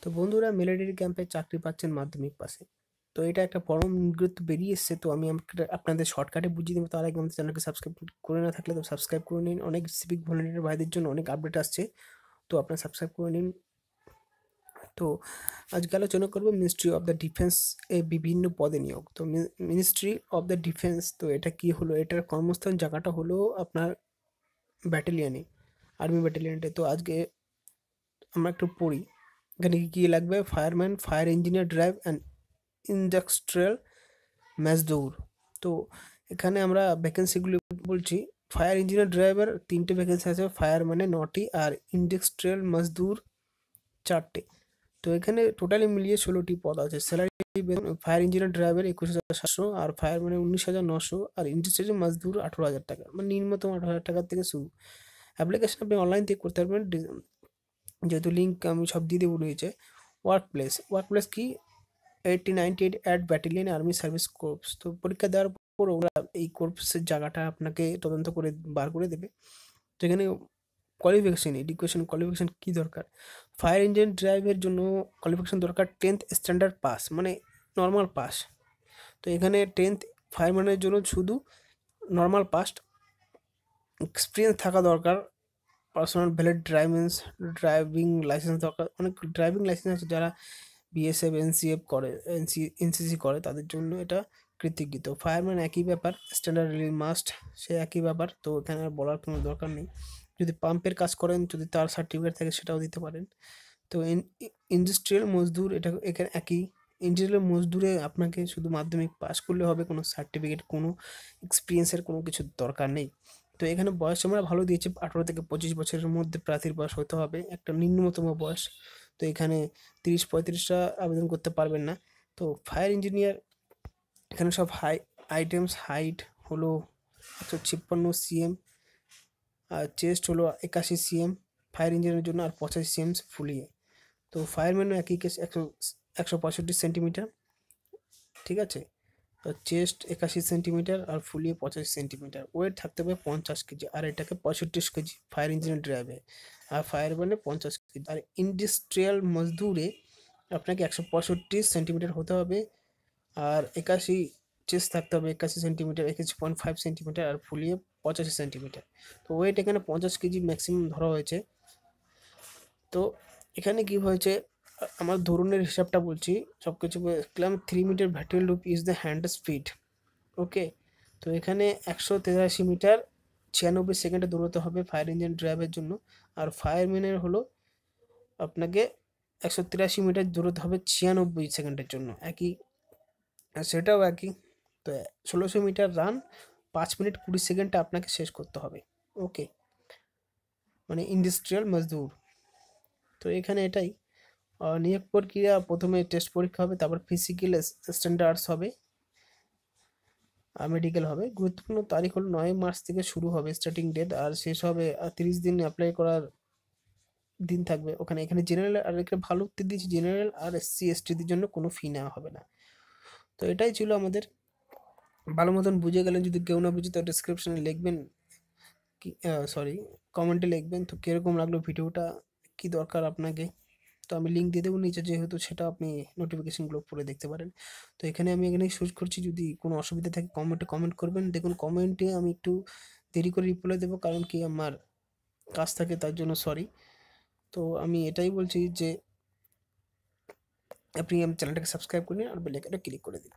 তো বন্ধুরা, মিলিটারি ক্যাম্পে চাকরি পাচ্ছেন মাধ্যমিক পাশে। তো এটা একটা পরম গুরুত্ব বেরিয়ে এসছে। তো আমি আপনাদের শর্টকাটে বুঝিয়ে দেবো। তার আগে আমাদের চ্যানেলকে সাবস্ক্রাইব করে না থাকলে তো সাবস্ক্রাইব করে নিন। অনেক সিভিক ভলেন্টিয়ার ভাইদের জন্য অনেক আপডেট আসছে, তো আপনারা সাবস্ক্রাইব করে নিন। তো আজকে আলোচনা করবো মিনিস্ট্রি অফ দ্য ডিফেন্স এ বিভিন্ন পদে নিয়োগ। তো মিনিস্ট্রি অফ দ্য ডিফেন্স, তো এটা কি হলো? এটার কর্মস্থান জায়গাটা হলো আপনার ব্যাটালিয়ানে, আর্মি ব্যাটালিয়ানটা। তো আজকে আমরা একটু পড়ি এখানে কি লাগবে। Fireman, fire engineer, drive and industrial mazdoor. তো এখানে আমরা ভ্যাকেন্সিগুলি বলছি। ফায়ার ইঞ্জিনিয়ার ড্রাইভার 3টে ভ্যাকেন্সি আছে, ফায়ার মানে 9টি, আর ইন্ডাস্ট্রিয়াল মজদুর 4টে। তো এখানে টোটালি মিলিয়ে 16টি পদ আছে। স্যালারি ফায়ার ইঞ্জিনিয়ার ড্রাইভার 21,700, আর ফায়ার মানে 19,900, আর ইন্ডাস্ট্রিয়াল মজদুর 18,000 টাকা, মানে নিম্নতম 18,000 টাকার থেকে শুরু। অ্যাপ্লিকেশন আপনি অনলাইন থেকে করতে পারবেন, যেহেতু লিঙ্ক আমি সব দিয়ে দেবো রয়েছে। ওয়ার্ক প্লেস কি? 1898 অ্যাট ব্যাটালিয়ন আর্মি সার্ভিস কোর্পস। তো পরীক্ষা দেওয়ার পর ওরা এই কোর্পসের জায়গাটা আপনাকে তদন্ত করে বার করে দেবে। তো এখানে এডুকেশন কোয়ালিফিকেশন কী দরকার? ফায়ার ইঞ্জিন ড্রাইভের জন্য কোয়ালিফিকেশন দরকার 10th স্ট্যান্ডার্ড পাস, মানে নর্মাল পাস। তো এখানে 10th ফায়ারম্যানের জন্য শুধু নর্মাল পাস। এক্সপিরিয়েন্স থাকা দরকার, পার্সোনাল ভ্যালিড ড্রাইভিং লাইসেন্স দরকার। অনেক ড্রাইভিং লাইসেন্স আছে যারা বিএসএফ, এনসিএফ করে, এনসিসি করে, তাদের জন্য এটা কৃতজ্ঞিত। ফায়ারম্যান একই ব্যাপার, স্ট্যান্ডার্ড মাস্ট, সে একই ব্যাপার। তো এখানে আর বলার কোনো দরকার নেই। যদি পাম্পের কাজ করেন, যদি তার সার্টিফিকেট থাকে সেটাও দিতে পারেন। তো ইন্ডাস্ট্রিয়াল মজদুর, এটা এখানে একই। ইন্ডাস্ট্রিয়াল মজদুরে আপনাকে শুধু মাধ্যমিক পাস করলে হবে, কোনো সার্টিফিকেট, কোনো এক্সপিরিয়েন্সের কোনো কিছু দরকার নেই। তো এখানে বয়স আমরা ভালো দিয়েছি, 18 থেকে 25 বছরের মধ্যে প্রার্থীর বয়স হতে হবে, একটা নিম্নতম বয়স। তো এখানে 30-35টা আবেদন করতে পারবেন না। তো ফায়ার ইঞ্জিনিয়ার, এখানে সব হাইট হলো 156 cm, আর চেস্ট হলো 81 cm ফায়ার ইঞ্জিনিয়ারের জন্য, আর 85 cm ফুলিয়ে। তো ফায়ারম্যানও একই কেস, 165 সেন্টিমিটার, ঠিক আছে। তো চেস্ট 81 সেন্টিমিটার আর ফুলিয়ে 85 সেন্টিমিটার। ওয়েট থাকতে হবে 50 কেজি, আর এটাকে 65 কেজি ফায়ার ইঞ্জিনিয়ার ড্রাইভে, আর ফায়ারম্যানে 50 কেজি। আর ইন্ডাস্ট্রিয়াল মজদুরে আপনাকে 165 সেন্টিমিটার হতে হবে, আর 81 চেস্ট থাকতে হবে, 81 সেন্টিমিটার, 81.5 সেন্টিমিটার, আর ফুলিয়ে 85 সেন্টিমিটার। তো ওয়েট এখানে 50 কেজি ম্যাক্সিমাম ধরা হয়েছে। তো এখানে কি হয়েছে, আমার ধরনের হিসাবটা বলছি, সব কিছু দেখলাম। 3 metre vertical loop is the hand speed, okay. তো এখানে 183 মিটার 96 সেকেন্ডে দৌড়াতে হবে ফায়ার ইঞ্জিন ড্রাইভের জন্য, আর ফায়ারম্যানের হলো আপনাকে 183 মিটার দৌড়াতে হবে 96 সেকেন্ডের জন্য, একই, সেটাও একই। তো 1600 মিটার রান 5 মিনিট 20 সেকেন্ডে আপনাকে শেষ করতে হবে, ওকে, মানে ইন্ডাস্ট্রিয়াল মজদুর। তো এখানে এটাই নিয়োগ প্রক্রিয়া। প্রথমে টেস্ট পরীক্ষা হবে, তারপর ফিজিক্যাল স্ট্যান্ডার্ডস হবে, মেডিকেল হবে। গুরুত্বপূর্ণ তারিখ হলো 9 মার্চ থেকে শুরু হবে স্টার্টিং ডেট, আর শেষ হবে 30 দিন অ্যাপ্লাই করার দিন থাকবে ওখানে। এখানে জেনারেল, আর এখানে ভালো উত্তর দিয়েছি, জেনারেল আর SC STদের জন্য কোনো ফি নেওয়া হবে না। তো এটাই ছিল আমাদের। ভালো মতন বুঝে গেলেন। যদি কেউ না বুঝে তো ডিসক্রিপশনে লিখবেন, কি সরি, কমেন্টে লিখবেন তো কীরকম লাগলো ভিডিওটা, কি দরকার আপনাকে। তো আমি লিঙ্ক দিয়ে দেবো নিচে, যেহেতু সেটা আপনি নোটিফিকেশনগুলো পড়ে দেখতে পারেন। তো এখানে শেষ করছি। যদি কোনো অসুবিধা থাকে কমেন্টে কমেন্ট করবেন। দেখুন, কমেন্টে আমি একটু দেরি করে রিপ্লাই দেবো, কারণ কি আমার কাজ থাকে, তার জন্য সরি। তো আমি এটাই বলছি যে আপনি আমার চ্যানেলটাকে সাবস্ক্রাইব করে নিন, আর বেল আইকনটা ক্লিক করে দিন।